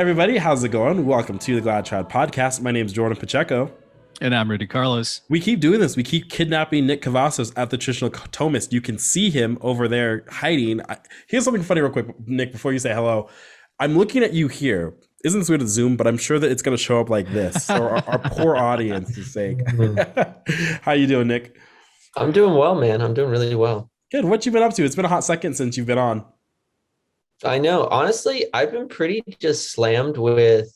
everybody. How's it going? Welcome to the Rad Trad podcast. My name is Jordan Pacheco. And I'm Rudy Carlos. We keep doing this. We keep kidnapping Nick Cavazos at the Traditional Thomist. You can see him over there hiding. Here's something funny real quick, Nick, before you say hello. I'm looking at you here. Isn't this weird to Zoom? But I'm sure that it's going to show up like this, or our poor audience's sake. How you doing, Nick? I'm doing well, man. I'm doing really well. Good. What you been up to? It's been a hot second since you've been on. I know. Honestly, I've been pretty just slammed with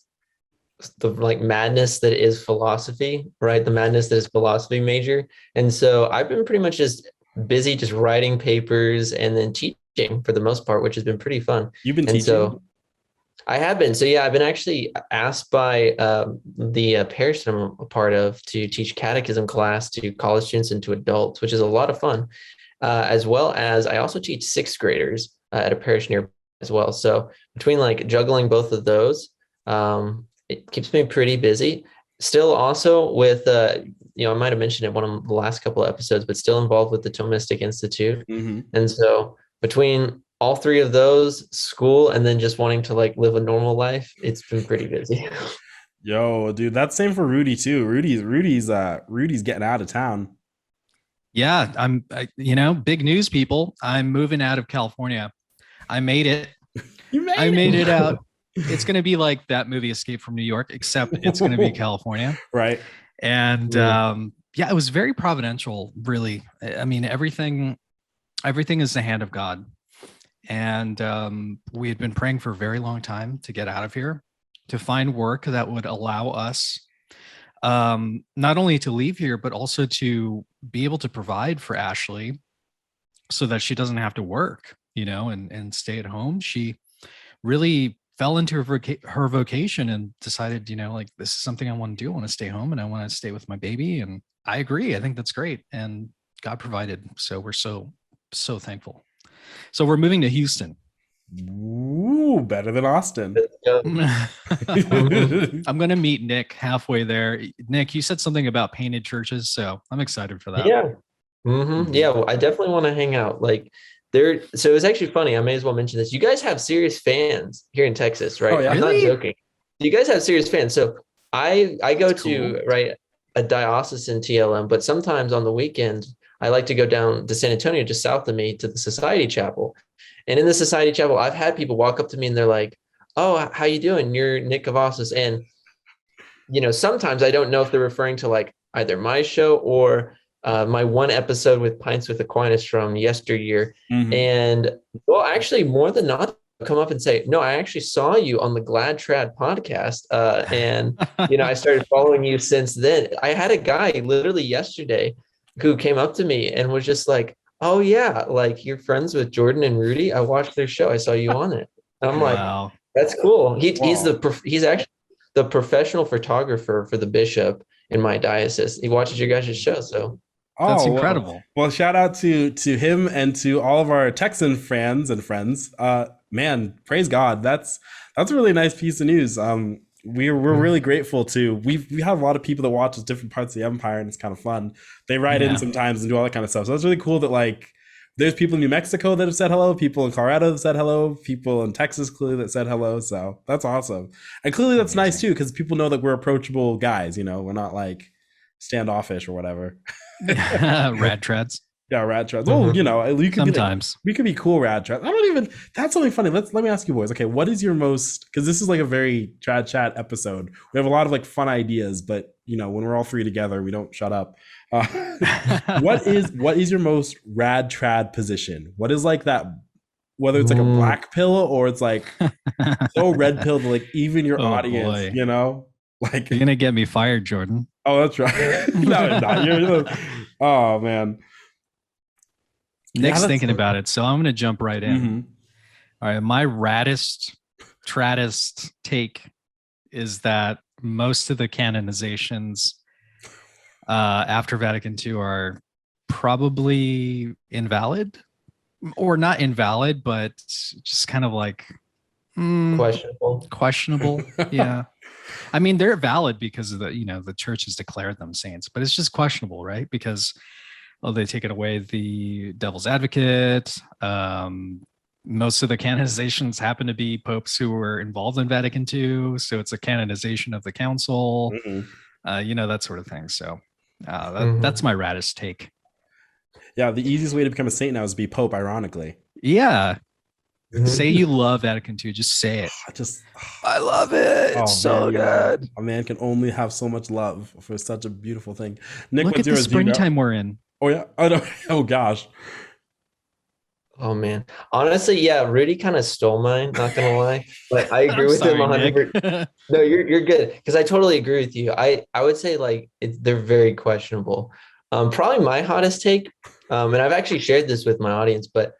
the madness that is philosophy, right? The madness that is philosophy major. And so I've been pretty much just busy just writing papers and then teaching for the most part, which has been pretty fun. You've been teaching? So I have been. So yeah, I've been actually asked by the parish that I'm a part of to teach catechism class to college students and to adults, which is a lot of fun. As well as I also teach sixth graders at a parish nearby as well. So between juggling both of those, it keeps me pretty busy. Still also with, I might have mentioned it one of the last couple of episodes, but still involved with the Thomistic Institute. Mm-hmm. And so between all three of those, school, and then just wanting to live a normal life, it's been pretty busy. Yo, dude, that's same for Rudy too. Rudy's getting out of town. Yeah, big news, people. I'm moving out of California. I made it. I made it out. It's going to be like that movie Escape from New York, except it's going to be California. Right. And it was very providential, really. I mean, everything is the hand of God. And we had been praying for a very long time to get out of here, to find work that would allow us not only to leave here, but also to be able to provide for Ashley so that she doesn't have to work, and stay at home. She really fell into her vocation and decided, this is something I want to do. I want to stay home and I want to stay with my baby. And I agree. I think that's great. And God provided. So we're so thankful. So we're moving to Houston. Ooh, better than Austin. I'm going to meet Nick halfway there. Nick, you said something about painted churches, so I'm excited for that. Yeah. Mm-hmm. Yeah, well, I definitely want to hang out. So it's actually funny. I may as well mention this. You guys have serious fans here in Texas, right? Oh, yeah. I'm Really? not joking. You guys have serious fans. So I go That's to cool. right a diocesan TLM, but sometimes on the weekends I like to go down to San Antonio, just south of me, to the Society Chapel. And in the Society Chapel, I've had people walk up to me and they're like, "Oh, how you doing? You're Nick Cavazos." And sometimes I don't know if they're referring to either my show or my one episode with Pints with Aquinas from yesteryear. Mm-hmm. And well, actually, more than not, come up and say, "No, I actually saw you on the Rad Trad podcast." And I started following you since then. I had a guy literally yesterday who came up to me and was just like, "Oh yeah, you're friends with Jordan and Rudy. I watched their show. I saw you on it." And I'm Wow. like, "That's cool." He's Wow. he's actually the professional photographer for the bishop in my diocese. He watches your guys' show. So That's Oh, incredible. Well, shout out to him and to all of our Texan fans and friends. Man, praise God. That's a really nice piece of news. We're really grateful too. We have a lot of people that watch us different parts of the empire, and it's kind of fun. They write in Yeah. sometimes and do all that kind of stuff. So that's really cool that there's people in New Mexico that have said hello, people in Colorado that have said hello, people in Texas clearly that said hello. So that's awesome. And clearly that's nice too, because people know that we're approachable guys, we're not standoffish or whatever. Rad Trads. Yeah, Rad Trad. Well, you could Sometimes. we could be cool Rad Trad. That's something funny. Let me ask you boys. Okay, what is your most, because this is a very Trad Chat episode. We have a lot of fun ideas, but when we're all three together, we don't shut up. What is your most Rad Trad position? What is that, whether it's a black pill or it's so red pill that even your audience, Boy. You're going to get me fired, Jordan. Oh, that's right. No, it's not. Oh man. Nick's thinking about it, so I'm going to jump right in. Mm-hmm. All right, my traddest take is that most of the canonizations after Vatican II are probably invalid, or not invalid, but just kind of questionable. Yeah. I mean, they're valid because of the church has declared them saints, but it's just questionable, right? Because they take it away the devil's advocate, most of the canonizations happen to be popes who were involved in Vatican II. So it's a canonization of the council, that sort of thing. So that's my raddest take. Yeah, the easiest way to become a saint now is to be pope, ironically. Yeah. Say you love Vatican II. Just say it. I love it. It's so good. A man can only have so much love for such a beautiful thing. Nick, look at the springtime we're in. Oh yeah. Oh gosh. Oh man, honestly, yeah, Rudy kind of stole mine. Not gonna lie, but I agree with him 100%. No, you're good, because I totally agree with you. I would say like they're very questionable. Probably my hottest take, and I've actually shared this with my audience, but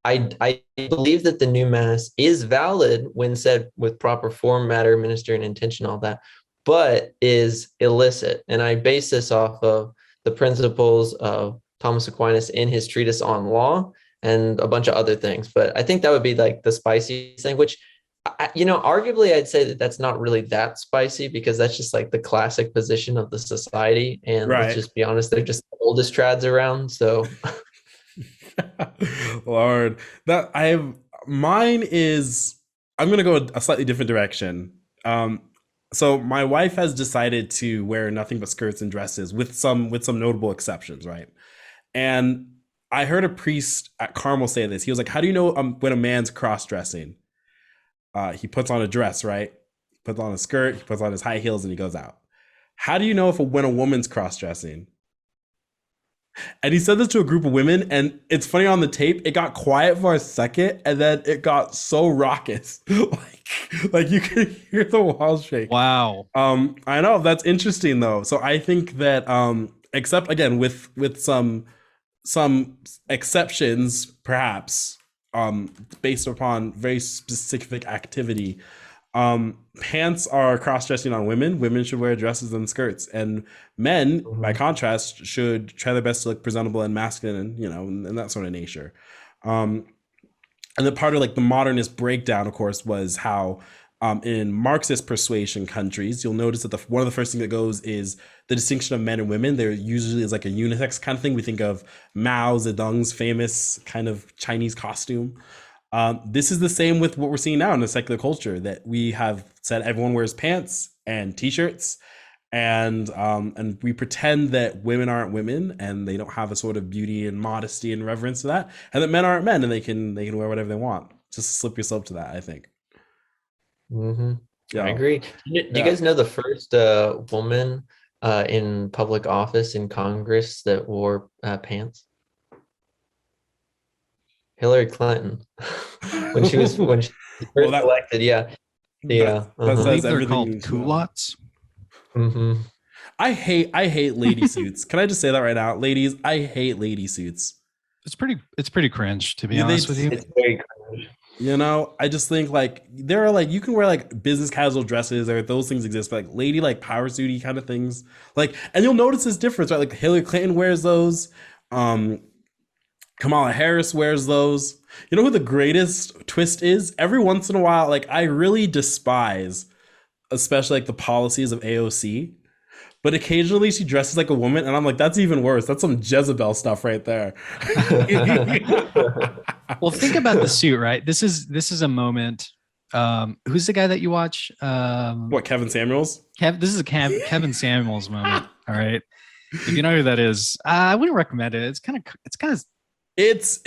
I believe that the new mass is valid when said with proper form, matter, minister, and intention, all that, but is illicit. And I base this off of the principles of Thomas Aquinas in his treatise on law and a bunch of other things. But I think that would be like the spicy thing, which, arguably I'd say that that's not really that spicy, because that's just like the classic position of the society. And let's just be honest, they're just the oldest trads around. So Lord, mine is, I'm going to go a slightly different direction. So my wife has decided to wear nothing but skirts and dresses with some notable exceptions. Right. And I heard a priest at Carmel say this. He was like, how do you know when a man's cross-dressing? He puts on a dress, right? He puts on a skirt, he puts on his high heels, and he goes out. How do you know when a woman's cross-dressing? And he said this to a group of women, and it's funny, on the tape, it got quiet for a second, and then it got so raucous. like you could hear the walls shake. Wow. I know, that's interesting though. So I think that except again with some exceptions, perhaps, based upon very specific activity. Pants are cross-dressing on women. Women should wear dresses and skirts, and men, by contrast, should try their best to look presentable and masculine, and that sort of nature. And then part of like the modernist breakdown, of course, was how in Marxist persuasion countries, you'll notice that one of the first things that goes is the distinction of men and women. There usually is like a unisex kind of thing. We think of Mao Zedong's famous kind of Chinese costume. This is the same with what we're seeing now in the secular culture, that we have said everyone wears pants and t-shirts, and we pretend that women aren't women and they don't have a sort of beauty and modesty and reverence to that, and that men aren't men and they can wear whatever they want. Just slip your slope to that, I think. Yeah. I agree. Do you guys know the first woman in public office in Congress that wore pants? Hillary Clinton. when she was first elected. Yeah. That says they're called culottes. I hate lady suits. Can I just say that right now, ladies? I hate lady suits. It's pretty cringe, to be honest with you. It's very cringe. I just think like there are like, you can wear like business casual dresses, or those things exist, but like lady like power suity kind of things, like, and you'll notice this difference, right? Like Hillary Clinton wears those. Kamala Harris wears those. You know who the greatest twist is? Every once in a while, like, I really despise, especially like the policies of AOC, but occasionally she dresses like a woman, and I'm like, that's even worse. That's some Jezebel stuff right there. Well, think about the suit, right? This is a moment. Who's the guy that you watch? What, Kevin Samuels? This is a Kevin Samuels moment. All right. If you know who that is, I wouldn't recommend it.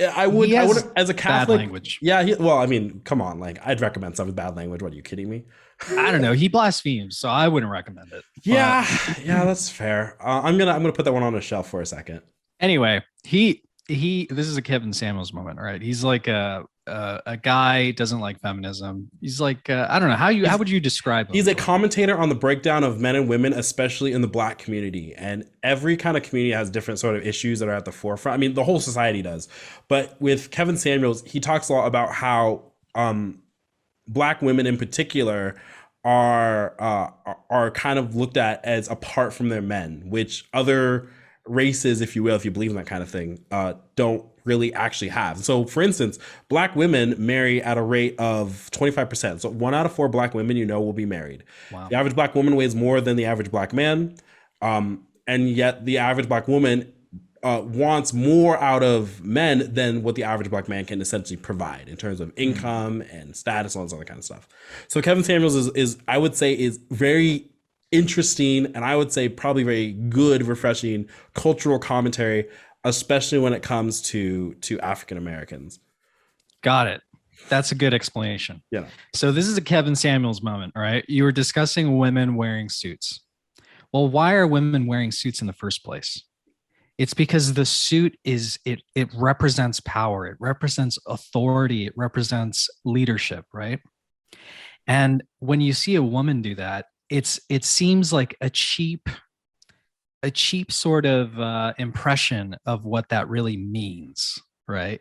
I would as a Catholic. Bad language. Yeah. Well, I mean, come on. Like, I'd recommend stuff with bad language. What, are you kidding me? I don't know. He blasphemes, so I wouldn't recommend it. Yeah. Yeah, that's fair. I'm gonna put that one on a shelf for a second. Anyway, this is a Kevin Samuels moment, right? He's like a guy doesn't like feminism. He's like, I don't know how would you describe him? He's a commentator on the breakdown of men and women, especially in the Black community, and every kind of community has different sort of issues that are at the forefront. I mean, the whole society does, but with Kevin Samuels, he talks a lot about how Black women in particular are kind of looked at as apart from their men, which other races, if you will, if you believe in that kind of thing, don't really actually have. So for instance, Black women marry at a rate of 25%. So 1 out of 4 Black women will be married. Wow. The average Black woman weighs more than the average Black man. And yet the average Black woman wants more out of men than what the average black man can essentially provide in terms of income and status and all this other kind of stuff. So Kevin Samuels is I would say is very interesting, and I would say probably very good, refreshing cultural commentary, especially when it comes to African Americans. Got it. That's a good explanation. Yeah. So this is a Kevin Samuels moment, all right? You were discussing women wearing suits. Well, why are women wearing suits in the first place? It's because the suit it represents power, it represents authority, it represents leadership, right? And when you see a woman do that, it seems like a cheap sort of impression of what that really means, right?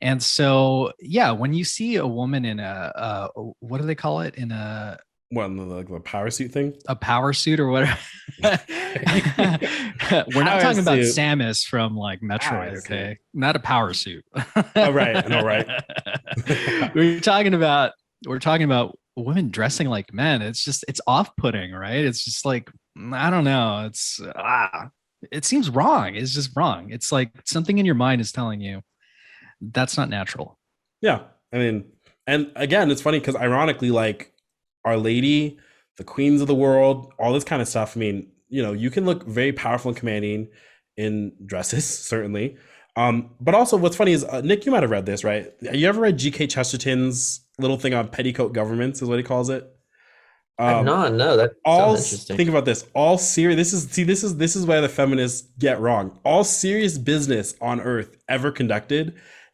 And so, yeah, when you see a woman in a what do they call it? In a the power suit thing? A power suit or whatever. We're not talking about Samus from like Metroid, okay? Not a power suit. Oh, right. No, right. We're talking about women dressing like men. It's off-putting, right? It's just like, I don't know. It seems wrong. It's just wrong. It's like something in your mind is telling you that's not natural. Yeah. I mean, and again, it's funny because ironically, like Our Lady, the queens of the world, all this kind of stuff. I mean, you can look very powerful and commanding in dresses, certainly. But also what's funny is, Nick, you might have read this, right? You ever read G.K. Chesterton's little thing on petticoat governments is what he calls it? I've not. No, that sounds interesting. Think about this. All serious. This is where the feminists get wrong. All serious business on earth ever conducted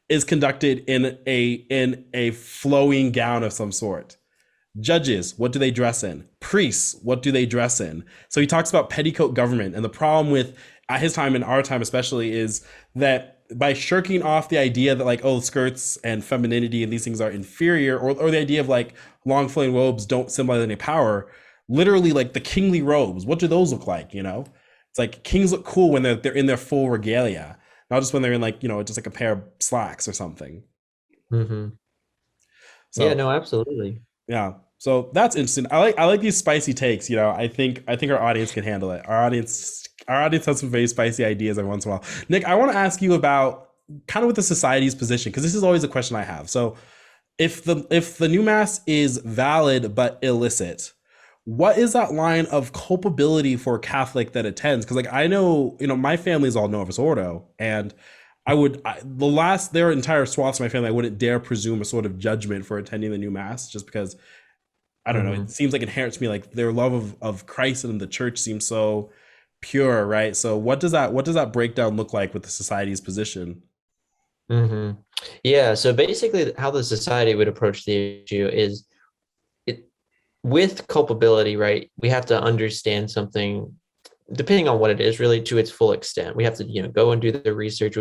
is conducted in a flowing gown of some sort. Judges, what do they dress in? Priests, what do they dress in? So he talks about petticoat government, and the problem with at his time and our time especially is that by shirking off the idea that like, oh, skirts and femininity and these things are inferior, or the idea of like long flowing robes don't symbolize any power, literally like the kingly robes, what do those look like? It's like kings look cool when they're in their full regalia, not just when they're in like, just like a pair of slacks or something. Mm-hmm. So, yeah, no, absolutely. Yeah. So that's interesting. I like these spicy takes. I think our audience can handle it. Our audience has some very spicy ideas every once in a while. Nick, I want to ask you about kind of what the society's position, because this is always a question I have. So if the new mass is valid but illicit, what is that line of culpability for a Catholic that attends? Because like I know, my family's all Novus Ordo, and their entire swaths of my family, I wouldn't dare presume a sort of judgment for attending the new mass, just because I don't know. It seems like inherent to me, like their love of Christ and the church seems so pure, right? So what does that breakdown look like with the society's position? Mm-hmm. Yeah. So basically, how the society would approach the issue is with culpability, right? We have to understand something, depending on what it is, really to its full extent. We have to, go and do the research.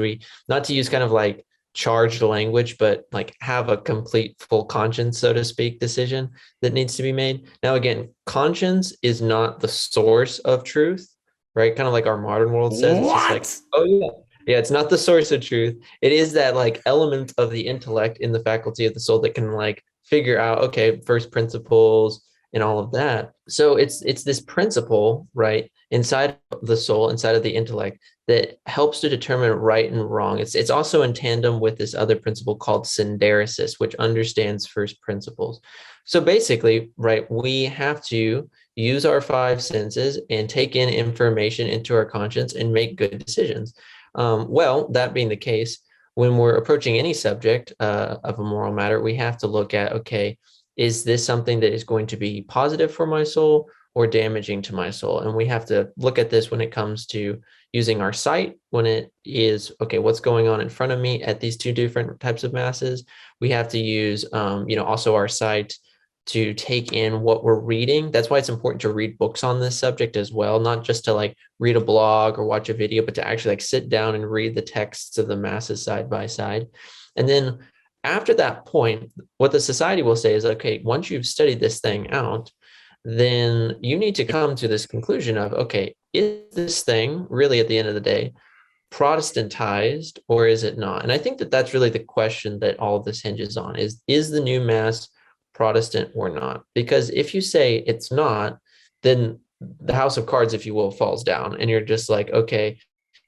Not to use kind of like charged language, but like have a complete full conscience, so to speak, decision that needs to be made. Now, again, conscience is not the source of truth, right? Kind of like our modern world says. What? It's just like, oh yeah. Yeah, it's not the source of truth. It is that like element of the intellect in the faculty of the soul that can like figure out, okay, first principles and all of that. So it's this principle, right, inside the soul, inside of the intellect, that helps to determine right and wrong. It's also in tandem with this other principle called synderesis, which understands first principles. So basically, right, we have to use our five senses and take in information into our conscience and make good decisions. Well, that being the case, when we're approaching any subject of a moral matter, we have to look at, okay, is this something that is going to be positive for my soul or damaging to my soul? And we have to look at this when it comes to using our sight, when it is, okay, what's going on in front of me at these two different types of masses. We have to use, also our sight to take in what we're reading. That's why it's important to read books on this subject as well, not just to like read a blog or watch a video, but to actually like sit down and read the texts of the masses side by side. And then after that point, what the society will say is, okay, once you've studied this thing out, then you need to come to this conclusion of, okay, is this thing really at the end of the day Protestantized or is it not? And I think that that's really the question that all of this hinges on is the new mass Protestant or not? Because if you say it's not, then the house of cards, if you will, falls down and you're just like, okay,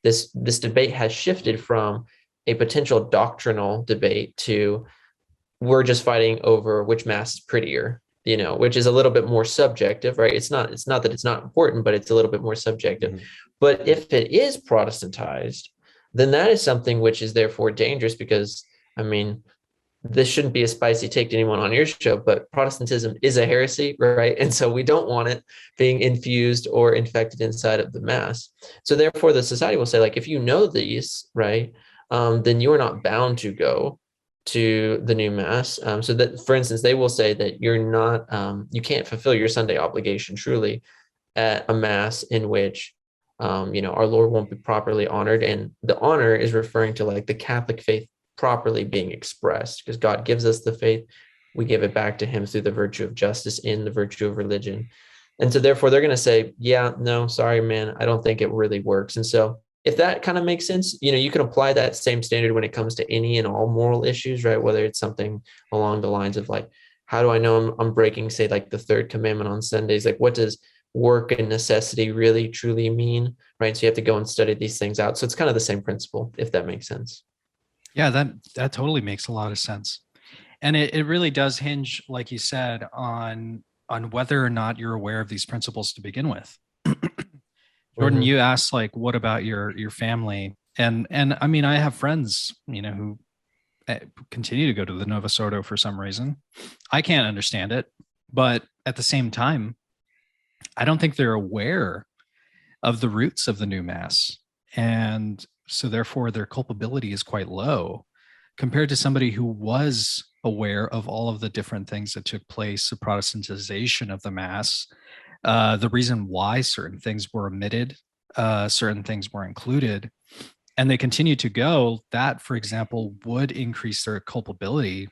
this debate has shifted from a potential doctrinal debate to we're just fighting over which mass is prettier, which is a little bit more subjective, right? It's not that it's not important, but it's a little bit more subjective. Mhm. But if it is Protestantized, then that is something which is therefore dangerous, because, I mean, this shouldn't be a spicy take to anyone on your show, but Protestantism is a heresy, right? And so we don't want it being infused or infected inside of the mass. So therefore, the society will say, like, if you know these, right, then you are not bound to go to the new mass. So that, for instance, they will say that you're not, you can't fulfill your Sunday obligation truly at a mass in which, our Lord won't be properly honored. And the honor is referring to like the Catholic faith properly being expressed, because God gives us the faith, we give it back to him through the virtue of justice in the virtue of religion. And so therefore they're going to say, yeah, no, sorry, man, I don't think it really works. And so if that kind of makes sense, you can apply that same standard when it comes to any and all moral issues, right? Whether it's something along the lines of like, how do I know I'm breaking, say, like the third commandment on Sundays? Like, what does work and necessity really truly mean, right? So you have to go and study these things out. So it's kind of the same principle, if that makes sense. Yeah, that totally makes a lot of sense. And it really does hinge, like you said, on whether or not you're aware of these principles to begin with. Jordan, you asked, like, what about your family? And I mean, I have friends, who continue to go to the Novus Ordo for some reason. I can't understand it, but at the same time, I don't think they're aware of the roots of the new mass. And so therefore their culpability is quite low compared to somebody who was aware of all of the different things that took place, the Protestantization of the mass, the reason why certain things were omitted, certain things were included, and they continue to go. That, for example, would increase their culpability,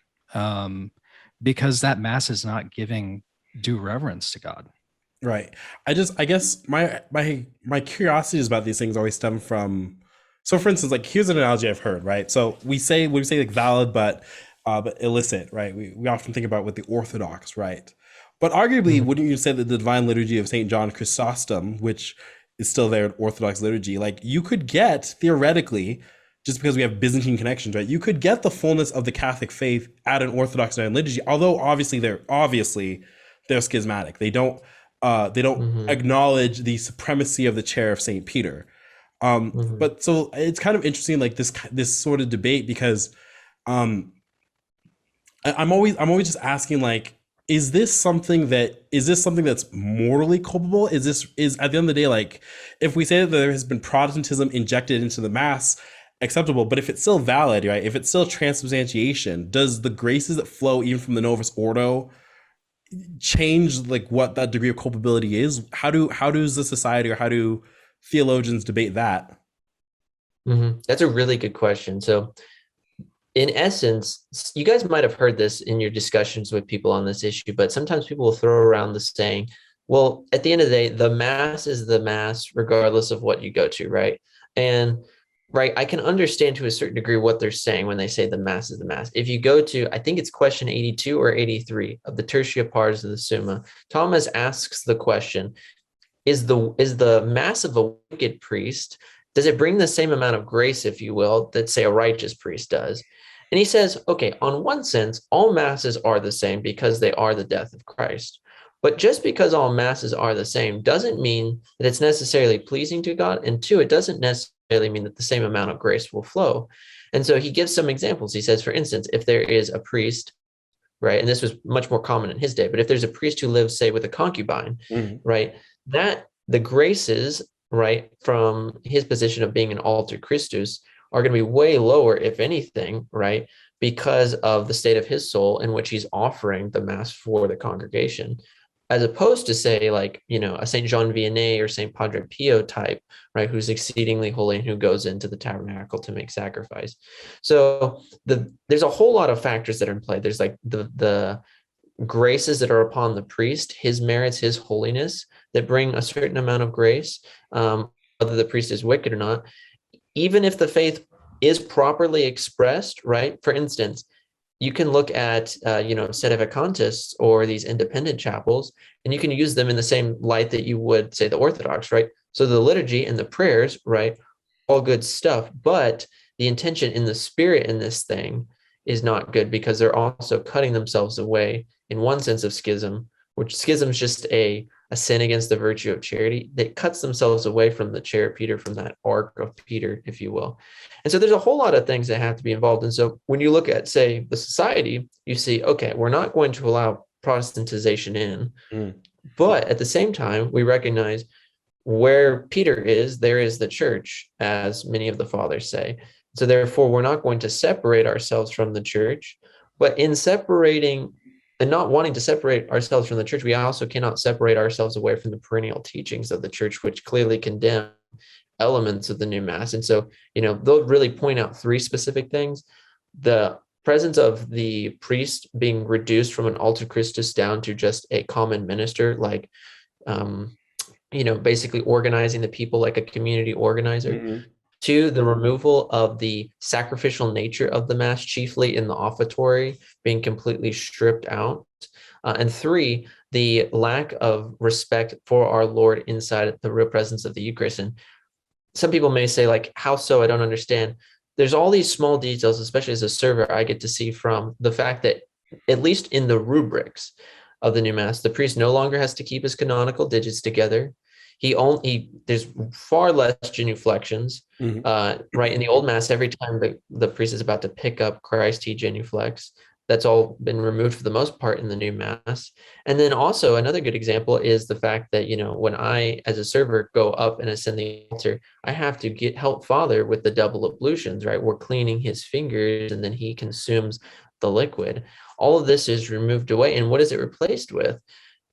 because that mass is not giving due reverence to God. Right. I guess my curiosities about these things always stem from, so for instance, like, here's an analogy I've heard, right? So we say like valid but illicit, right? We often think about with the Orthodox, right? But arguably, wouldn't you say that the Divine Liturgy of St. John Chrysostom, which is still there in Orthodox liturgy, like, you could get, theoretically, just because we have Byzantine connections, right? You could get the fullness of the Catholic faith at an Orthodox Divine Liturgy, although obviously they're schismatic. They don't acknowledge the supremacy of the chair of St. Peter. But so it's kind of interesting, like this sort of debate, because I'm always just asking, like, is this something that's morally culpable? Is at the end of the day, like, if we say that there has been Protestantism injected into the mass, acceptable, but if it's still valid, right? If it's still transubstantiation, does the graces that flow even from the Novus Ordo change, like, what that degree of culpability is? How does the society, or how do theologians debate that? That's a really good question. So in essence, you guys might have heard this in your discussions with people on this issue, but sometimes people will throw around the saying, well, at the end of the day, the mass is the mass regardless of what you go to, right? And right, I can understand to a certain degree what they're saying when they say the mass is the mass. If you go to, I think it's question 82 or 83 of the Tertia Pars of the Summa, Thomas asks the question, is the mass of a wicked priest, does it bring the same amount of grace, if you will, that, say, a righteous priest does? And he says, okay, on one sense, all masses are the same because they are the death of Christ. But just because all masses are the same doesn't mean that it's necessarily pleasing to God. And two, it doesn't necessarily mean that the same amount of grace will flow. And so he gives some examples. He says, for instance, if there is a priest, right, and this was much more common in his day, but if there's a priest who lives, say, with a concubine, right, that the graces, right, from his position of being an alter Christus are going to be way lower, if anything, right, because of the state of his soul in which he's offering the mass for the congregation, as opposed to, say, like, a St. Jean Vianney or St. Padre Pio type, right, who's exceedingly holy and who goes into the tabernacle to make sacrifice. So there's a whole lot of factors that are in play. There's like the graces that are upon the priest, his merits, his holiness, that bring a certain amount of grace, whether the priest is wicked or not. Even if the faith is properly expressed, right? For instance, you can look at, sedevacantists or these independent chapels, and you can use them in the same light that you would, say, the Orthodox, right? So the liturgy and the prayers, right, all good stuff, but the intention in the spirit in this thing is not good, because they're also cutting themselves away in one sense of schism, which schism is just a sin against the virtue of charity that cuts themselves away from the chair of Peter, from that ark of Peter, if you will. And so there's a whole lot of things that have to be involved. And so when you look at, say, the society, you see, okay, we're not going to allow Protestantization in, but at the same time, we recognize where Peter is, there is the church, as many of the fathers say. So therefore, we're not going to separate ourselves from the church, but in separating and not wanting to separate ourselves from the church, we also cannot separate ourselves away from the perennial teachings of the church, which clearly condemn elements of the new mass. And so, they'll really point out three specific things: the presence of the priest being reduced from an alter Christus down to just a common minister, like, basically organizing the people like a community organizer. Mm-hmm. Two, the removal of the sacrificial nature of the mass, chiefly in the offertory, being completely stripped out. And three, the lack of respect for our Lord inside the real presence of the Eucharist. And some people may say, like, how so? I don't understand. There's all these small details, especially as a server, I get to see from the fact that, at least in the rubrics of the new mass, the priest no longer has to keep his canonical digits together. There's far less genuflections. Mm-hmm. Right, in the old mass, every time the priest is about to pick up Christ, he genuflects. That's all been removed for the most part in the new mass. And then also another good example is the fact that, when I, as a server, go up and ascend the altar, I have to help Father with the double ablutions, right? We're cleaning his fingers, and then he consumes the liquid. All of this is removed away. And what is it replaced with?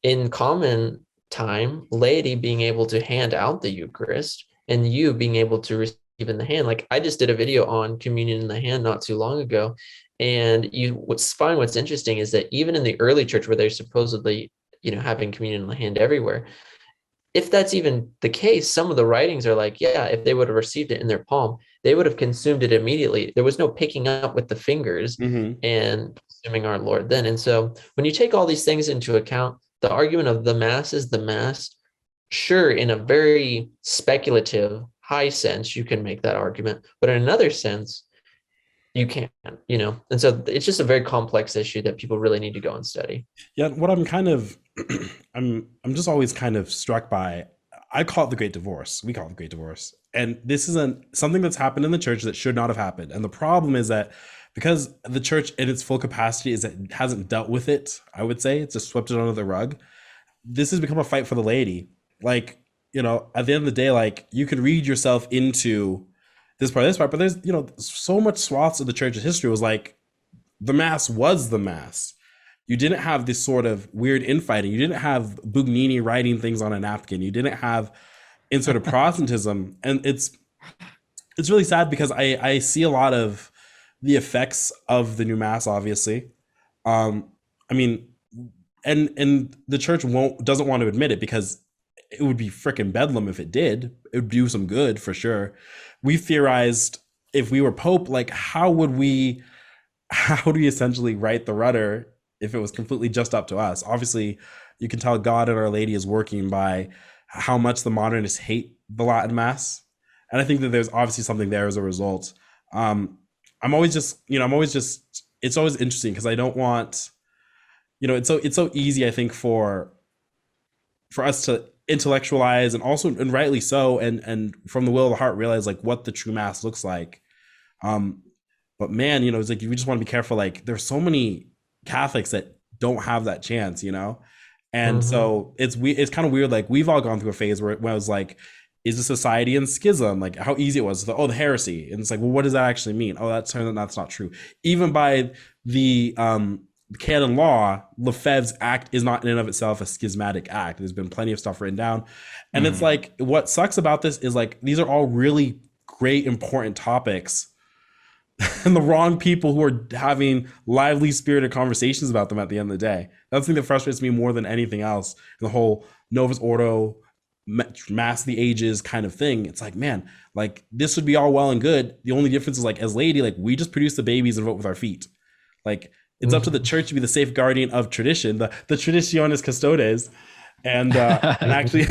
In common time, laity being able to hand out the Eucharist, and you being able to receive in the hand. Like, I just did a video on communion in the hand not too long ago. And what's interesting is that even in the early church, where they're supposedly, having communion in the hand everywhere, if that's even the case, some of the writings are like, yeah, if they would have received it in their palm, they would have consumed it immediately. There was no picking up with the fingers mm-hmm. and consuming our Lord then. And so when you take all these things into account, the argument of the mass is the mass, sure, in a very speculative, high sense, you can make that argument, but in another sense, you can't, and so it's just a very complex issue that people really need to go and study. Yeah, what I'm kind of, I'm just always kind of struck by, I call it the Great Divorce. We call it the Great Divorce. And this isn't something that's happened in the church that should not have happened. And the problem is that because the church in its full capacity is that it hasn't dealt with it, I would say, it's just swept it under the rug. This has become a fight for the laity. Like, at the end of the day, like, you could read yourself into this part, but there's, so much swaths of the church's history was like, the mass was the mass. You didn't have this sort of weird infighting. You didn't have Bugnini writing things on a napkin. You didn't have sort of Protestantism. And it's really sad because I see a lot of the effects of the new mass, obviously. And the church doesn't want to admit it, because it would be frickin' bedlam if it did. It would do some good for sure. We theorized, if we were Pope, like, how would we essentially right the rudder if it was completely just up to us? Obviously, you can tell God and Our Lady is working by how much the modernists hate the Latin Mass. And I think that there's obviously something there as a result. it's always interesting because I don't want, it's so easy, I think, for us to intellectualize and rightly so, and from the will of the heart realize like what the true mass looks like. But man, it's like, we just want to be careful. Like, there's so many Catholics that don't have that chance, and mm-hmm. so it's kind of weird. Like, we've all gone through a phase where I was like, is the society in schism? Like, how easy it was. The heresy. And it's like, well, what does that actually mean? Oh, that's not true. Even by the canon law, Lefebvre's act is not in and of itself a schismatic act. There's been plenty of stuff written down. And it's like, what sucks about this is like, these are all really great, important topics. And the wrong people who are having lively, spirited conversations about them at the end of the day. That's the thing that frustrates me more than anything else. The whole Novus Ordo, mass of the ages kind of thing. It's like, man, like, this would be all well and good. The only difference is, like, as laity, like, we just produce the babies and vote with our feet. Like, it's up to the church to be the safe guardian of tradition, the traditionis custodes. and actually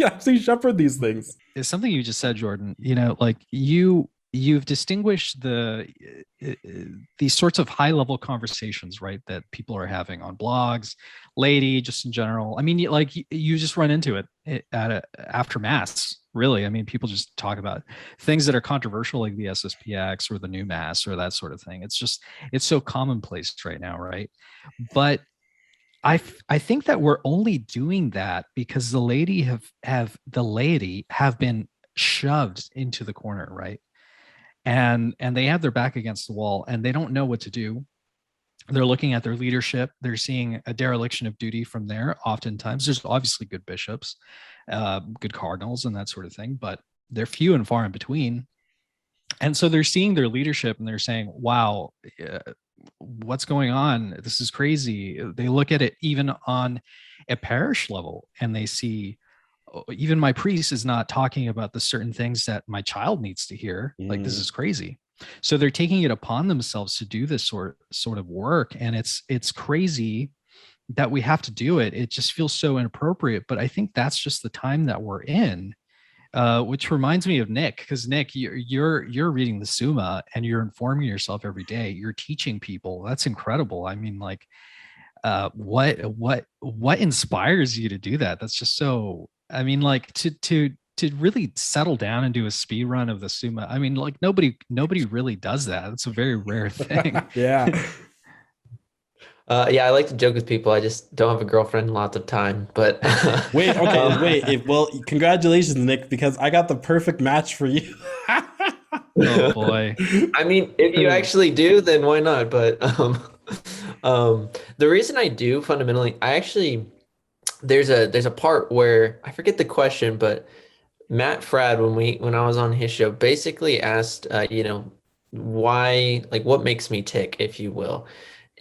actually shepherd these things. It's something you just said, Jordan. Like you've distinguished these sorts of high level conversations, right, that people are having on blogs, laity, just in general. I mean, like you just run into it after mass, really. I mean, people just talk about things that are controversial, like the SSPX or the new mass or that sort of thing. It's so commonplace right now, right? But I think that we're only doing that because the laity have been shoved into the corner, right? And they have their back against the wall and they don't know what to do. They're looking at their leadership. They're seeing a dereliction of duty from there. Oftentimes, there's obviously good bishops, good cardinals, and that sort of thing, but they're few and far in between. And so they're seeing their leadership and they're saying, wow, what's going on? This is crazy. They look at it even on a parish level and they see, oh, even my priest is not talking about the certain things that my child needs to hear. Like, this is crazy. So they're taking it upon themselves to do this sort of work. And it's crazy that we have to do it. It just feels so inappropriate. But I think that's just the time that we're in. Which reminds me of Nick, because Nick, you're reading the Summa and you're informing yourself every day. You're teaching people. That's incredible. I mean, like, what inspires you to do that? That's just so. I mean, like to really settle down and do a speed run of the Summa. I mean, like nobody really does that. It's a very rare thing. Yeah. Yeah, I like to joke with people. I just don't have a girlfriend and lots of time. But Wait, okay, wait. Well, congratulations, Nick, because I got the perfect match for you. Oh boy. I mean, if you actually do, then why not? But the reason I do fundamentally, I actually there's a part where I forget the question, but Matt Frad, when I was on his show, basically asked, why, like, what makes me tick, if you will.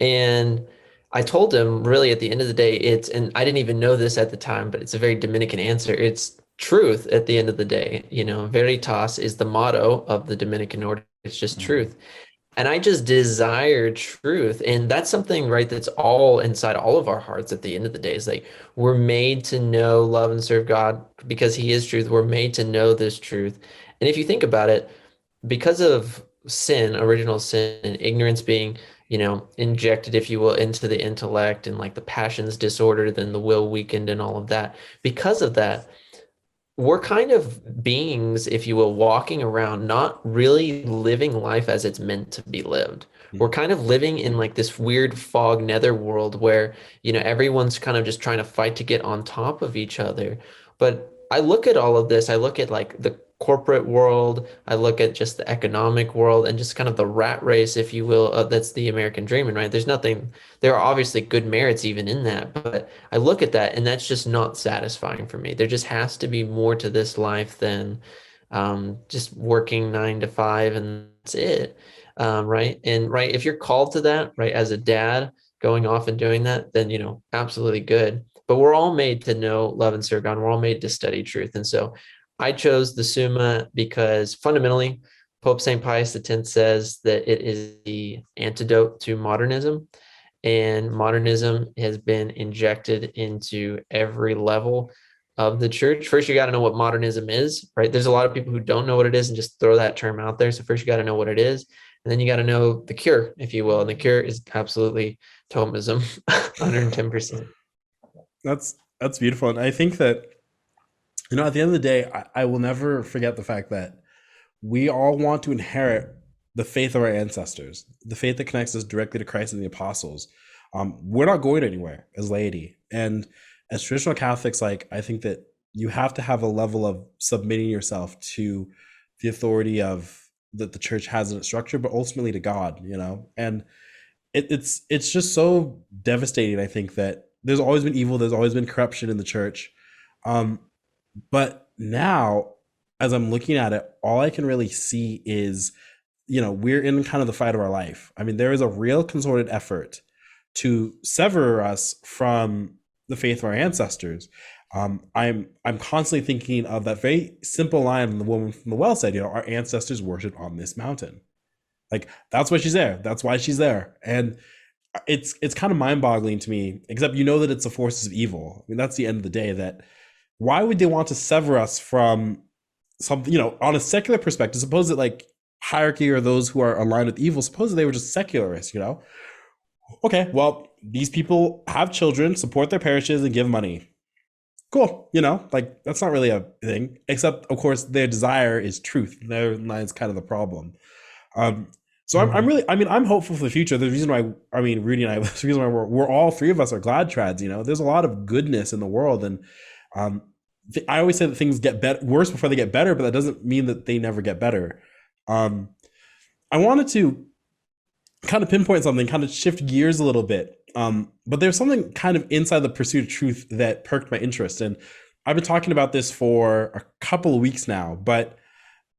And I told him, really, at the end of the day, and I didn't even know this at the time, but it's a very Dominican answer. It's truth at the end of the day. Veritas is the motto of the Dominican order. It's just truth. And I just desire truth. And that's something, right, that's all inside all of our hearts at the end of the day. Is like we're made to know, love, and serve God because He is truth. We're made to know this truth. And if you think about it, because of sin, original sin, and ignorance being, injected, if you will, into the intellect and like the passions disordered, then the will weakened and all of that. Because of that, we're kind of beings, if you will, walking around, not really living life as it's meant to be lived. We're kind of living in like this weird fog netherworld where, everyone's kind of just trying to fight to get on top of each other. But I look at all of this, I look at like the corporate world, I look at just the economic world and just kind of the rat race, if you will, that's the American dream. And right, there are obviously good merits even in that, but I look at that and that's just not satisfying for me. There just has to be more to this life than just working 9 to 5 and that's it. Right. And right, if you're called to that, right, as a dad going off and doing that, then, absolutely good. But we're all made to know, love, and serve God. We're all made to study truth. And so I chose the Summa because fundamentally, Pope St. Pius X says that it is the antidote to modernism. And modernism has been injected into every level of the church. First, you got to know what modernism is, right? There's a lot of people who don't know what it is and just throw that term out there. So first, you got to know what it is. And then you got to know the cure, if you will. And the cure is absolutely Thomism, 110%. That's beautiful. And I think that, at the end of the day, I will never forget the fact that we all want to inherit the faith of our ancestors, the faith that connects us directly to Christ and the apostles. We're not going anywhere as laity. And as traditional Catholics, like, I think that you have to have a level of submitting yourself to the authority of that the church has in its structure, but ultimately to God, and it's just so devastating. I think that there's always been evil, there's always been corruption in the church. But now, as I'm looking at it, all I can really see is, we're in kind of the fight of our life. I mean, there is a real concerted effort to sever us from the faith of our ancestors. I'm constantly thinking of that very simple line the woman from the well said, our ancestors worshiped on this mountain. Like, that's why she's there. That's why she's there. And it's kind of mind-boggling to me, except you know that it's the forces of evil. I mean, that's the end of the day. That why would they want to sever us from something, on a secular perspective? Suppose that like hierarchy or those who are aligned with evil, suppose that they were just secularists. Okay, well, these people have children, support their parishes, and give money. Cool, like that's not really a thing, except of course their desire is truth. There lies kind of the problem. Um, so I'm really, I mean, I'm hopeful for the future. The reason why, I mean, Rudy and I, the reason why we're all three of us are glad trads. There's a lot of goodness in the world, and um, I always say that things get worse before they get better, but that doesn't mean that they never get better. Um, I wanted to kind of pinpoint something, kind of shift gears a little bit. But there's something kind of inside the pursuit of truth that perked my interest, and I've been talking about this for a couple of weeks now. But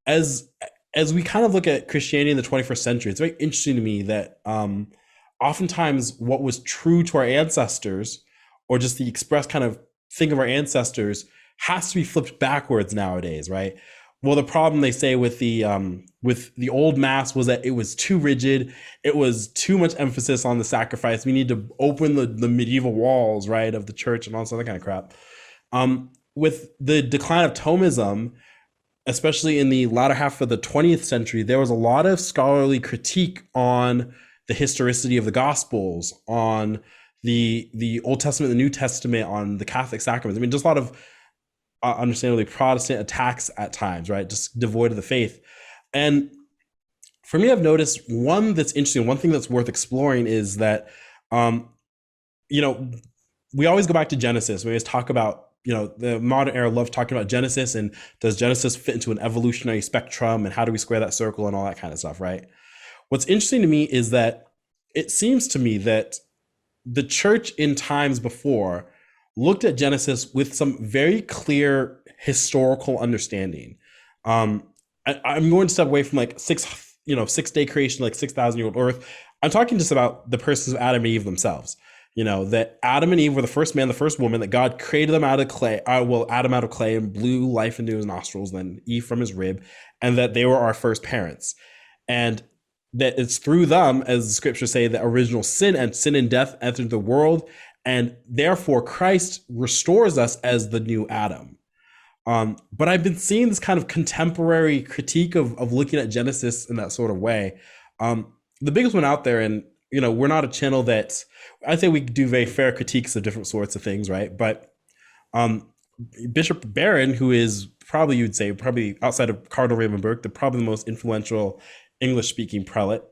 as we kind of look at Christianity in the 21st century, it's very interesting to me that oftentimes what was true to our ancestors, or just the express kind of thing of our ancestors, has to be flipped backwards nowadays, right? Well, the problem they say with the old mass was that it was too rigid. It was too much emphasis on the sacrifice. We need to open the medieval walls, right, of the church and all that kind of crap. With the decline of Thomism, especially in the latter half of the 20th century, there was a lot of scholarly critique on the historicity of the Gospels, on the Old Testament, the New Testament, on the Catholic sacraments. I mean, just a lot of understandably Protestant attacks at times, right? Just devoid of the faith. And for me, I've noticed one that's interesting, one thing that's worth exploring is that, we always go back to Genesis. We always talk about, the modern era love talking about Genesis, and does Genesis fit into an evolutionary spectrum, and how do we square that circle and all that kind of stuff, right? What's interesting to me is that it seems to me that the church in times before looked at Genesis with some very clear historical understanding. I'm going to step away from like 6-day creation, like 6,000-year-old Earth. I'm talking just about the persons of Adam and Eve themselves. That Adam and Eve were the first man, the first woman, that God created them out of clay. Adam out of clay, and blew life into his nostrils, then Eve from his rib, and that they were our first parents. And that it's through them, as the scriptures say, that original sin and death entered the world. And therefore, Christ restores us as the new Adam. But I've been seeing this kind of contemporary critique of looking at Genesis in that sort of way. The biggest one out there, and we're not a channel that I think we do very fair critiques of different sorts of things, right? But Bishop Barron, who is probably, you'd say, probably outside of Cardinal Raymond Burke, probably the most influential English-speaking prelate,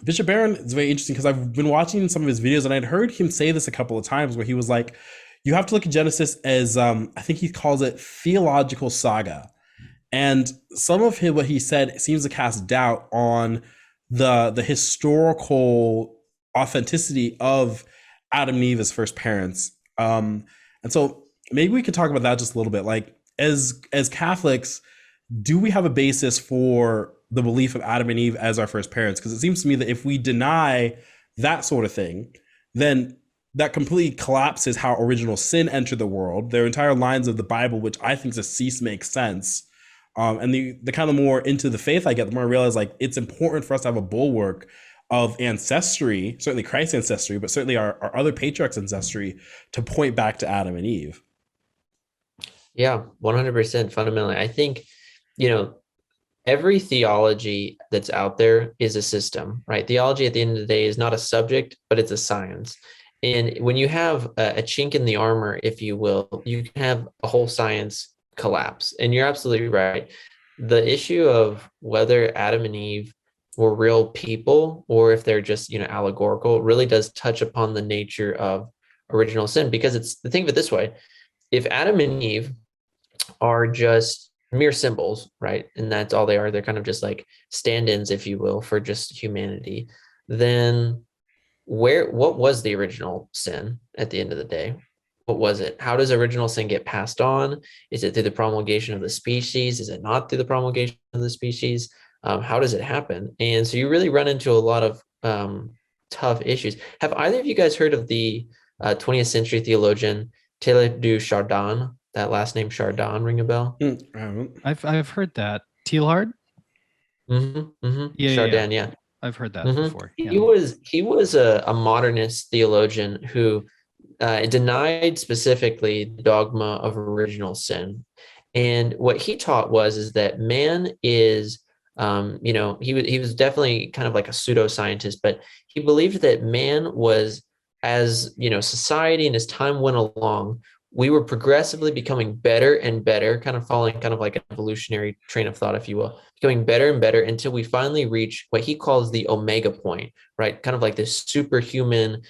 Bishop Barron is very interesting because I've been watching some of his videos, and I'd heard him say this a couple of times, where he was like, you have to look at Genesis as, I think he calls it theological saga. And some of what he said seems to cast doubt on the historical authenticity of Adam and Eve as first parents. And so maybe we could talk about that just a little bit. Like, as Catholics, do we have a basis for the belief of Adam and Eve as our first parents? Because it seems to me that if we deny that sort of thing, then that completely collapses how original sin entered the world. There are entire lines of the Bible, which I think to cease makes sense. And the kind of more into the faith I get, the more I realize like it's important for us to have a bulwark of ancestry, certainly Christ's ancestry, but certainly our other patriarchs' ancestry, to point back to Adam and Eve. Yeah, 100% fundamentally. I think, every theology that's out there is a system, right? Theology at the end of the day is not a subject, but it's a science. And when you have a chink in the armor, if you will, you can have a whole science collapse. And you're absolutely right. The issue of whether Adam and Eve were real people or if they're just, allegorical, really does touch upon the nature of original sin. Because it's, the think of it this way: if Adam and Eve are just mere symbols, right, and that's all they are, they're kind of just like stand-ins, if you will, for just humanity, then what was the original sin at the end of the day? What was it? How does original sin get passed on? Is it through the promulgation of the species? Is it not through the promulgation of the species? How does it happen? And so you really run into a lot of tough issues. Have either of you guys heard of the 20th century theologian Taylor du Chardin? That last name Chardin ring a bell? I've heard that. Teilhard? Mm-hmm, mm-hmm. Yeah, Chardin, yeah. I've heard that Mhm. before. He Yeah. was he was a modernist theologian who denied specifically the dogma of original sin. And what he taught was is that man is, he was definitely kind of like a pseudoscientist, but he believed that man was, as society and as time went along, we were progressively becoming better and better, kind of following kind of like an evolutionary train of thought, if you will, becoming better and better until we finally reach what he calls the omega point, right? Kind of like this superhuman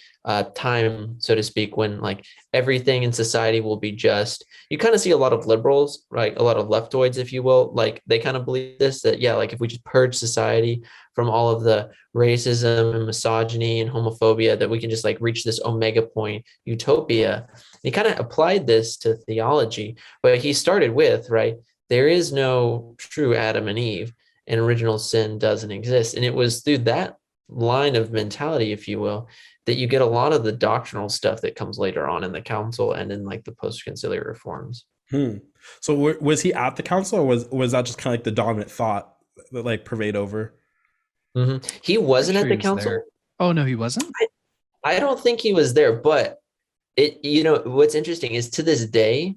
time, so to speak, when like everything in society will be just. You kind of see a lot of liberals, right? A lot of leftoids, if you will, like they kind of believe this, that yeah, like if we just purge society from all of the racism and misogyny and homophobia, that we can just like reach this omega point utopia. And he kind of applied this to theology, but he started with, right, there is no true Adam and Eve, and original sin doesn't exist. And it was through that line of mentality, if you will, that you get a lot of the doctrinal stuff that comes later on in the council and in like the post-conciliar reforms. So was he at the council, or was that just kind of like the dominant thought that like pervade over? He Pretty wasn't sure at he the was there. council. Oh no, he wasn't. I don't think he was there, but what's interesting is to this day,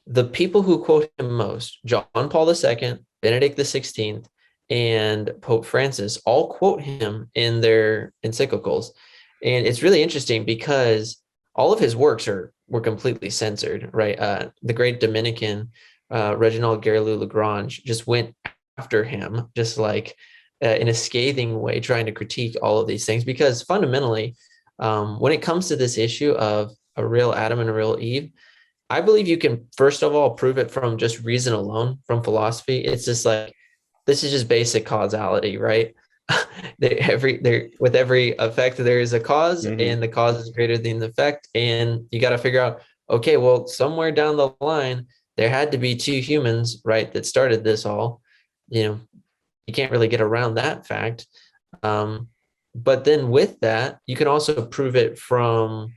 the people who quote him most, John Paul II, Benedict XVI, and Pope Francis, all quote him in their encyclicals. And it's really interesting because all of his works were completely censored, right? The great Dominican Reginald Guerrero Lagrange just went after him, just like in a scathing way, trying to critique all of these things. Because fundamentally, when it comes to this issue of a real Adam and a real Eve, I believe you can, first of all, prove it from just reason alone, from philosophy. It's just like, this is just basic causality, right? With every effect, there is a cause, and the cause is greater than the effect. And you got to figure out, okay, well, somewhere down the line, there had to be two humans, right, that started this all. You can't really get around that fact. But then with that, you can also prove it from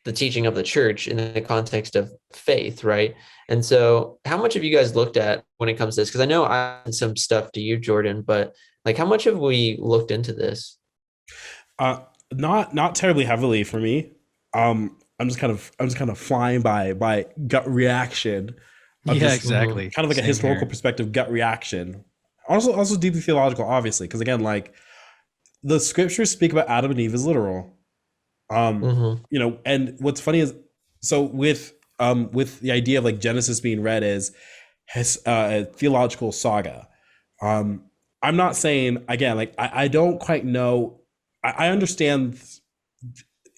the teaching of the church in the context of faith, right? And so, how much have you guys looked at when it comes to this? Because I know I did some stuff to you, Jordan, but like, how much have we looked into this? Not terribly heavily for me. I'm just kind of flying by gut reaction of Yeah, just exactly. kind of like a Same historical here. perspective, gut reaction. Also deeply theological, obviously, because again, like the scriptures speak about Adam and Eve as literal. Mm-hmm. And what's funny is, so with the idea of like Genesis being read as a theological saga. um I'm not saying, again, like I don't quite know. I understand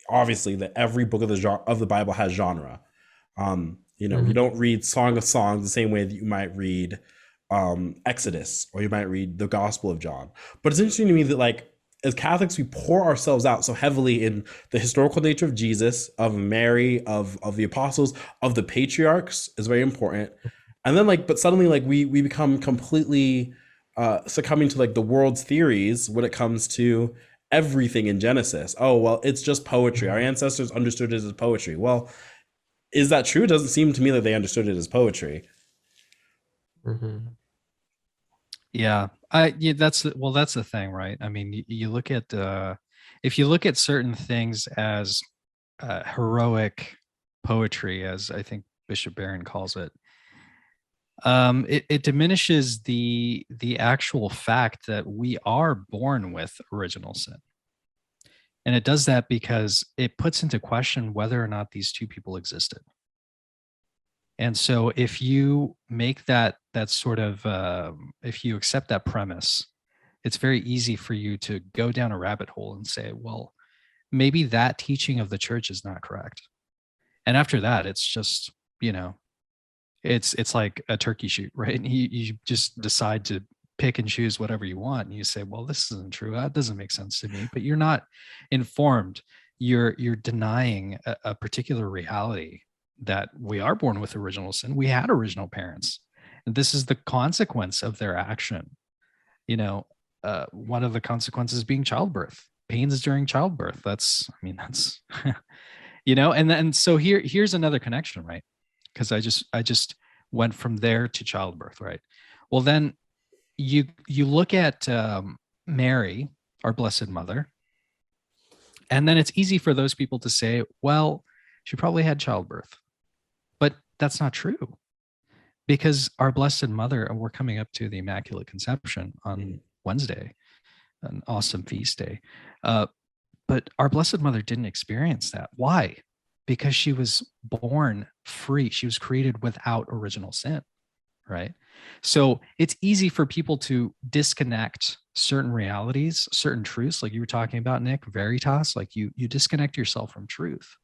obviously that every book of the Bible has genre. You Mm-hmm. don't read Song of Songs the same way that you might read Exodus, or you might read the Gospel of John. But it's interesting to me that, like, as Catholics, we pour ourselves out so heavily in the historical nature of Jesus, of Mary, of the apostles, of the patriarchs is very important. And then, like, but suddenly, like, we become completely succumbing to like the world's theories when it comes to everything in Genesis. Oh, well, it's just poetry. Our ancestors understood it as poetry. Well, is that true? It doesn't seem to me that they understood it as poetry. Mm-hmm. Yeah, that's the thing, right? I mean, you look at if you look at certain things as heroic poetry, as I think Bishop Barron calls it, it diminishes the actual fact that we are born with original sin. And it does that because it puts into question whether or not these two people existed. And so if you make that sort of if you accept that premise, it's very easy for you to go down a rabbit hole and say, well, maybe that teaching of the church is not correct. And after that, it's just, it's like a turkey shoot, right? You just decide to pick and choose whatever you want, and you say, well, this isn't true, that doesn't make sense to me. But you're not informed. You're denying a particular reality, that we are born with original sin. We had original parents, and this is the consequence of their action. One of the consequences being childbirth, pains during childbirth. That's and then so here's another connection, right? Because I just went from there to childbirth, right? Well, then you look at Mary, our Blessed Mother. And then it's easy for those people to say, well, she probably had childbirth. But that's not true, because our Blessed Mother, and we're coming up to the Immaculate Conception on Wednesday, an awesome feast day. But our Blessed Mother didn't experience that. Why? Because she was born free. She was created without original sin, right? So it's easy for people to disconnect certain realities, certain truths, like you were talking about, Nick, veritas, like you disconnect yourself from truth.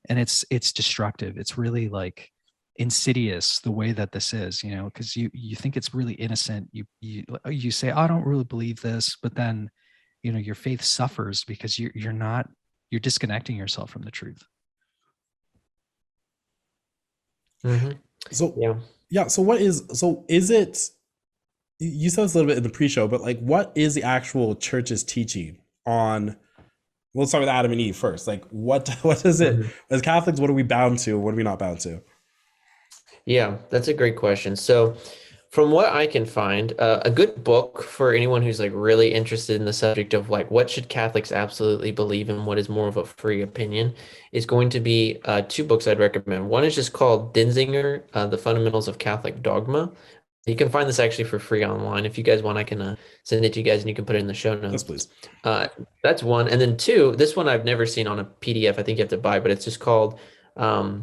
And it's destructive. It's really like insidious the way that this is, you know, because you think it's really innocent. You say, oh, I don't really believe this, but then, you know, your faith suffers because you're disconnecting yourself from the truth. Mm-hmm. So so is it, you said this a little bit in the pre-show, but like, what is the actual church's teaching on, let's start with Adam and Eve first. Like, what is it, as Catholics, what are we bound to? What are we not bound to? Yeah, that's a great question. So from what I can find, a good book for anyone who's like really interested in the subject of like what should Catholics absolutely believe and what is more of a free opinion is going to be two books I'd recommend. One is just called Denzinger, The Fundamentals of Catholic Dogma. You can find this actually for free online. If you guys want, I can send it to you guys and you can put it in the show notes. Yes, please. That's one. And then two, this one I've never seen on a PDF. I think you have to buy, but it's just called, I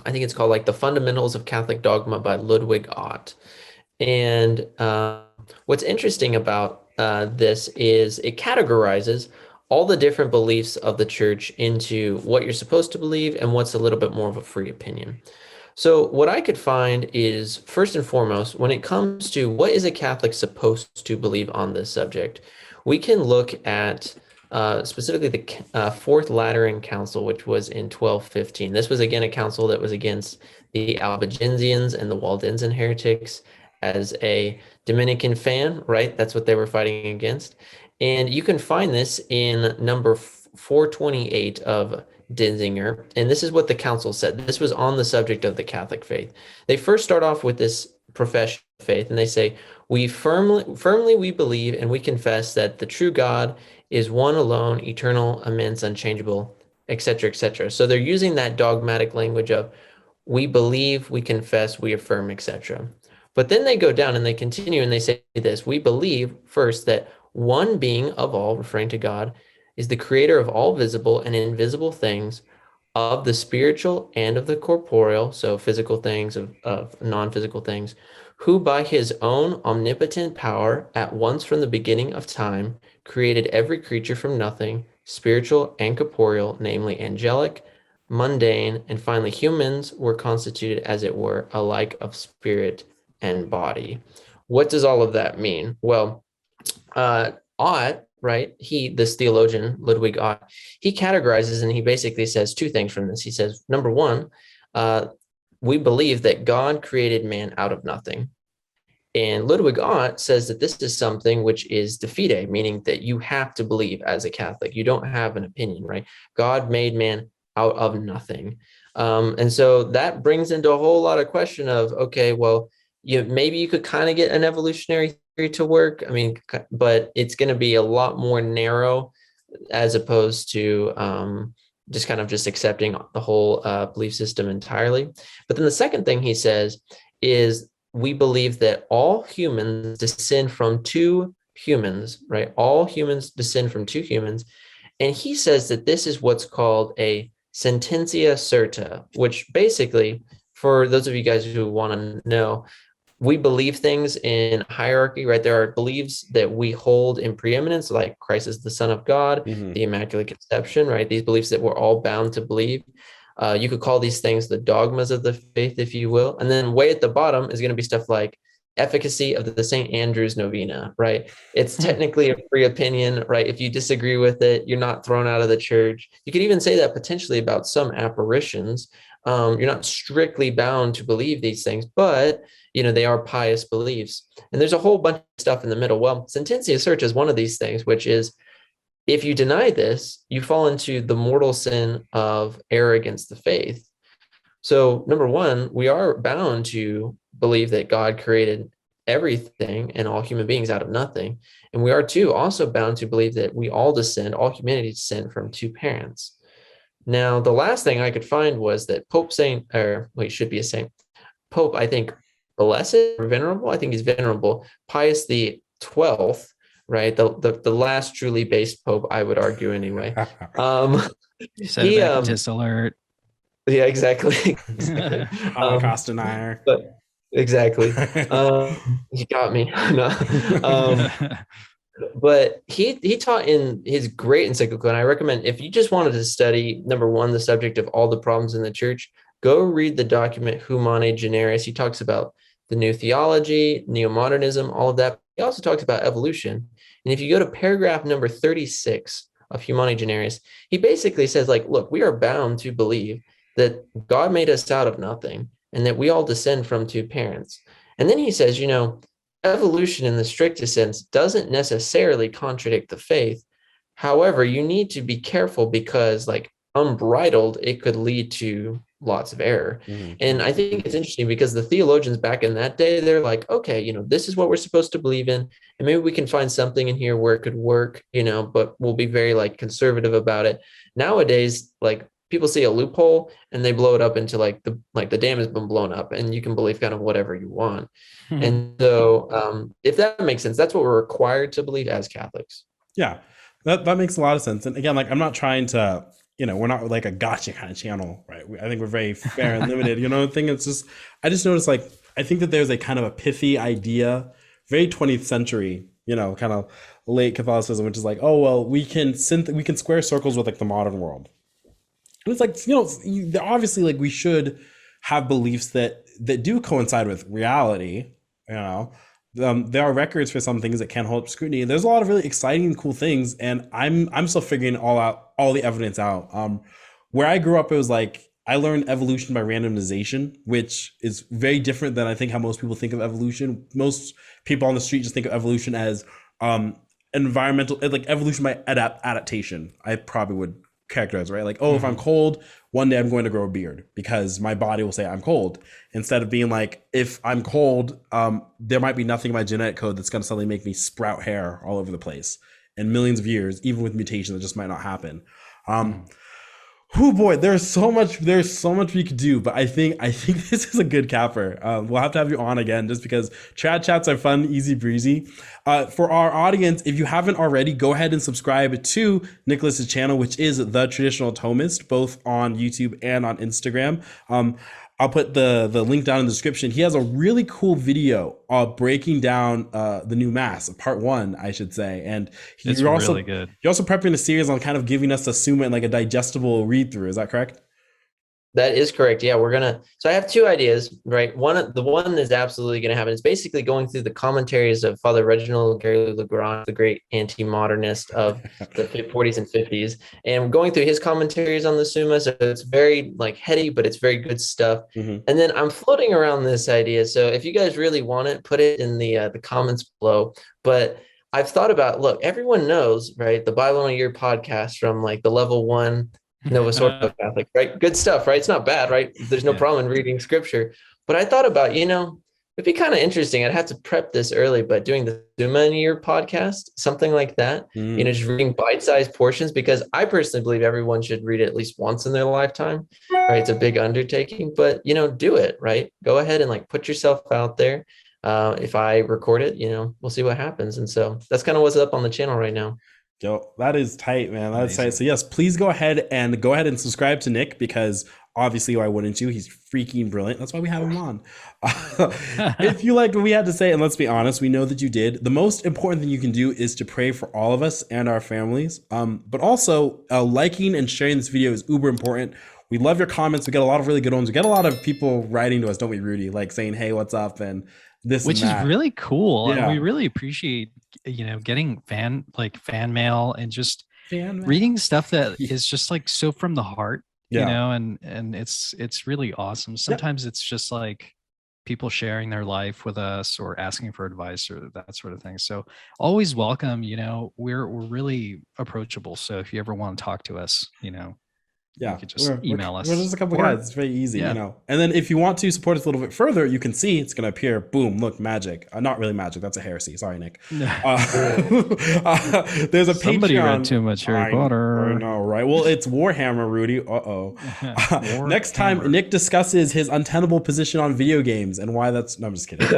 think it's called like The Fundamentals of Catholic Dogma by Ludwig Ott. And what's interesting about this is it categorizes all the different beliefs of the church into what you're supposed to believe and what's a little bit more of a free opinion. So what I could find is, first and foremost, when it comes to what is a Catholic supposed to believe on this subject, we can look at specifically the Fourth Lateran Council, which was in 1215. This was, again, a council that was against the Albigensians and the Waldensian heretics. As a Dominican fan, right? That's what they were fighting against. And you can find this in number 428 of Denzinger. And this is what the council said. This was on the subject of the Catholic faith. They first start off with this profession of faith, and they say, we firmly we believe and we confess that the true God is one alone, eternal, immense, unchangeable, etc., etc. So they're using that dogmatic language of we believe, we confess, we affirm, etc. But then they go down and they continue and they say this: we believe first that one being of all, referring to God, is the creator of all visible and invisible things, of the spiritual and of the corporeal, so physical things, of non-physical things, who by his own omnipotent power, at once from the beginning of time, created every creature from nothing, spiritual and corporeal, namely angelic, mundane, and finally humans were constituted, as it were, alike of spirit and body. What does all of that mean? Well, Ott, right? This theologian, Ludwig Ott, he categorizes and he basically says two things from this. He says, number one, we believe that God created man out of nothing. And Ludwig Ott says that this is something which is de fide, meaning that you have to believe as a Catholic. You don't have an opinion, right? God made man out of nothing. And so that brings into a whole lot of question of, okay, well, maybe you could kind of get an evolutionary theory to work. I mean, but it's going to be a lot more narrow as opposed to just kind of just accepting the whole belief system entirely. But then the second thing he says is we believe that all humans descend from two humans, right? All humans descend from two humans. And he says that this is what's called a sententia certa, which basically, for those of you guys who want to know, we believe things in hierarchy, right? There are beliefs that we hold in preeminence, like Christ is the Son of God, the Immaculate Conception, right? These beliefs that we're all bound to believe. You could call these things the dogmas of the faith, if you will. And then way at the bottom is going to be stuff like efficacy of the St. Andrew's Novena, right? It's technically a free opinion, right? If you disagree with it, you're not thrown out of the church. You could even say that potentially about some apparitions. You're not strictly bound to believe these things, but they are pious beliefs. And there's a whole bunch of stuff in the middle. Well, sententia certa is one of these things, which is if you deny this, you fall into the mortal sin of error against the faith. So number one, we are bound to believe that God created everything and all human beings out of nothing. And we are too also bound to believe that we all descend, all humanity descend from two parents. Now, the last thing I could find was that Pope Saint, or wait, should be a saint, Pope, I think, blessed or venerable, I think he's venerable, Pius the 12th, right? The last truly based Pope, I would argue anyway. Sedevacantist alert. Yeah, exactly. Exactly. Holocaust denier. But exactly. You got me. No. But he taught in his great encyclical, and I recommend if you just wanted to study, number one, the subject of all the problems in the church, go read the document Humane Generis. He talks about the new theology, neo-modernism, all of that. He also talks about evolution. And if you go to paragraph number 36 of Humane Generis, he basically says, like, look, we are bound to believe that God made us out of nothing and that we all descend from two parents. And then he says, evolution in the strictest sense doesn't necessarily contradict the faith. However, you need to be careful because, like, unbridled, it could lead to lots of error. Mm-hmm. And I think it's interesting because the theologians back in that day, they're like, okay, this is what we're supposed to believe in. And maybe we can find something in here where it could work, but we'll be very like conservative about it. Nowadays, like, people see a loophole and they blow it up into like the dam has been blown up and you can believe kind of whatever you want. And so if that makes sense, that's what we're required to believe as Catholics. Yeah, that makes a lot of sense. And again, like, I'm not trying to, we're not like a gotcha kind of channel, right? I think we're very fair and limited. The thing, it's just, I just noticed, like, I think that there's a kind of a pithy idea, very 20th century, kind of late Catholicism, which is like, oh, well, we can square circles with like the modern world. And it's like, obviously, like, we should have beliefs that do coincide with reality. There are records for some things that can't hold up scrutiny. There's a lot of really exciting and cool things, and I'm still figuring all the evidence out. Where I grew up, it was like I learned evolution by randomization, which is very different than I think how most people think of evolution. Most people on the street just think of evolution as environmental, like evolution by adaptation. I probably would characterize, right? Like, oh, if I'm cold, one day I'm going to grow a beard because my body will say I'm cold, instead of being like, if I'm cold, there might be nothing in my genetic code that's going to suddenly make me sprout hair all over the place in millions of years, even with mutations that just might not happen. Oh boy, there's so much we could do, but I think this is a good capper. We'll have to have you on again just because Trad chats are fun, easy breezy. For our audience, if you haven't already, go ahead and subscribe to Nicholas's channel, which is The Traditional Thomist, both on YouTube and on Instagram. I'll put the link down in the description. He has a really cool video breaking down the new Mass, part 1, I should say. And it's really good. You're also prepping a series on kind of giving us a Summa and like a digestible read through. Is that correct? That is correct. Yeah, so I have two ideas, right? The one is absolutely going to happen. It's basically going through the commentaries of Father Reginald Gary-Lagrange, the great anti-modernist of the 40s and 50s, and going through his commentaries on the Summa. So it's very like heady, but it's very good stuff. Mm-hmm. And then I'm floating around this idea. So if you guys really want it, put it in the comments below. But I've thought about, look, everyone knows, right? The Bible in a Year podcast from like the level 1 Novus Ordo Catholic, right? Good stuff, right? It's not bad, right? There's no problem in reading scripture. But I thought about, it'd be kind of interesting. I'd have to prep this early, but doing the Summa in a Year podcast, something like that, just reading bite-sized portions, because I personally believe everyone should read it at least once in their lifetime, right? It's a big undertaking, but, do it, right? Go ahead and like put yourself out there. If I record it, we'll see what happens. And so that's kind of what's up on the channel right now. Yo, that is tight, man. That's tight. So yes, please go ahead and subscribe to Nick, because obviously, why wouldn't you? He's freaking brilliant. That's why we have him on. If you liked what we had to say, and let's be honest, we know that you did, the most important thing you can do is to pray for all of us and our families. But also liking and sharing this video is uber important. We love your comments. We get a lot of really good ones. We get a lot of people writing to us, don't we, Rudy? Like saying, hey, what's up? And this, which is really cool. Yeah. And we really appreciate, getting fan mail and just reading stuff that is just like so from the heart, and it's really awesome. Sometimes it's just like people sharing their life with us or asking for advice or that sort of thing. So always welcome, we're really approachable. So if you ever want to talk to us, Yeah, you could just email us. We're just a couple guys. It's very easy, yeah. you know. And then if you want to support us a little bit further, you can see it's going to appear. Boom! Look, magic. Not really magic. That's a heresy. Sorry, Nick. There's a Somebody Patreon. read too much Harry Potter. I know, right? Well, it's Warhammer, Rudy. Next time, Nick discusses his untenable position on video games and why that's. No, I'm just kidding.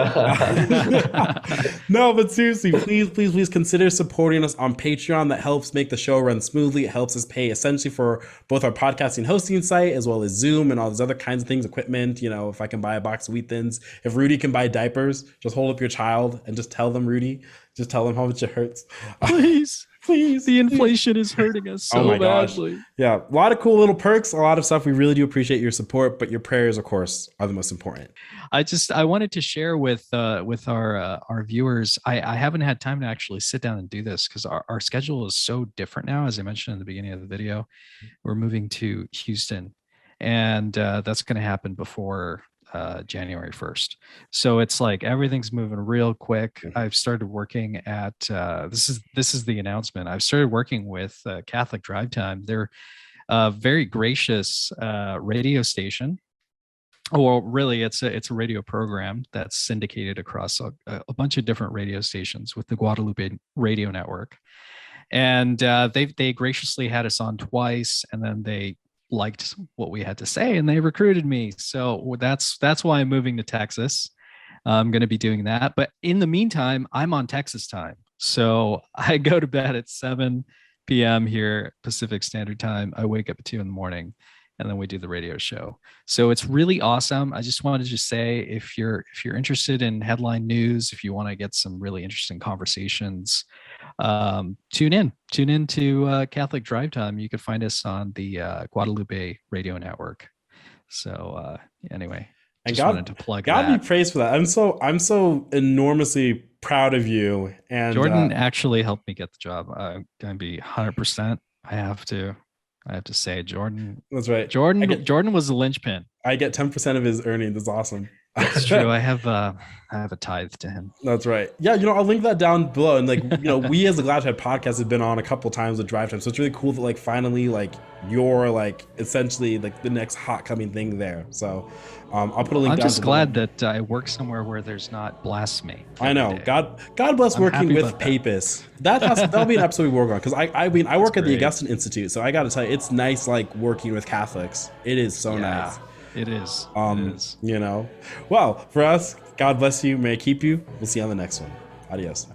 No, but seriously, please consider supporting us on Patreon. That helps make the show run smoothly. It helps us pay essentially for both our podcasting hosting site as well as Zoom and all these other kinds of things, equipment. You know, if I can buy a box of Wheat Thins, if Rudy can buy diapers, just hold up your child and just tell them, Rudy, just tell them how much it hurts. Please. The inflation is hurting us so badly. Yeah, a lot of cool little perks, a lot of stuff. We really do appreciate your support, but your prayers, of course, are the most important. I wanted to share with our viewers. I haven't had time to actually sit down and do this because our schedule is so different now. As I mentioned in the beginning of the video, we're moving to Houston, and that's going to happen before January 1st. So it's like everything's moving real quick. I've started working at this is the announcement. I've started working with Catholic Drive Time. They're a very gracious radio station. Well, really, it's a radio program that's syndicated across a bunch of different radio stations with the Guadalupe Radio Network. And they graciously had us on twice, and then they liked what we had to say and they recruited me. So that's why I'm moving to Texas. I'm going to be doing that. But in the meantime, I'm on Texas time. So I go to bed at 7 p.m. here, Pacific Standard Time. I wake up at 2 in the morning, and then we do the radio show. So it's really awesome. I just wanted to say, if you're interested in headline news, if you want to get some really interesting conversations, tune in to Catholic Drive Time. You can find us on the Guadalupe Radio Network. So anyway, and just wanted to plug God that. Be praised for that. I'm so enormously proud of you. And Jordan actually helped me get the job. I'm gonna be 100%. I have to say, Jordan. That's right. Jordan was the linchpin. I get 10% of his earnings. That's awesome. That's true. I have a tithe to him. That's right. Yeah, I'll link that down below. And we as the Glad Trad podcast have been on a couple times with Drive Time, so it's really cool that finally you're essentially the next hot coming thing there. So I'll put a link. I'm down just glad that I work somewhere where there's not blasphemy. I know. God bless working with papists. That'll be an episode we work on, because I work at the Augustine Institute, so I got to tell you, it's nice working with Catholics. It is so nice. It is. Well, for us, God bless you. May it keep you. We'll see you on the next one. Adios.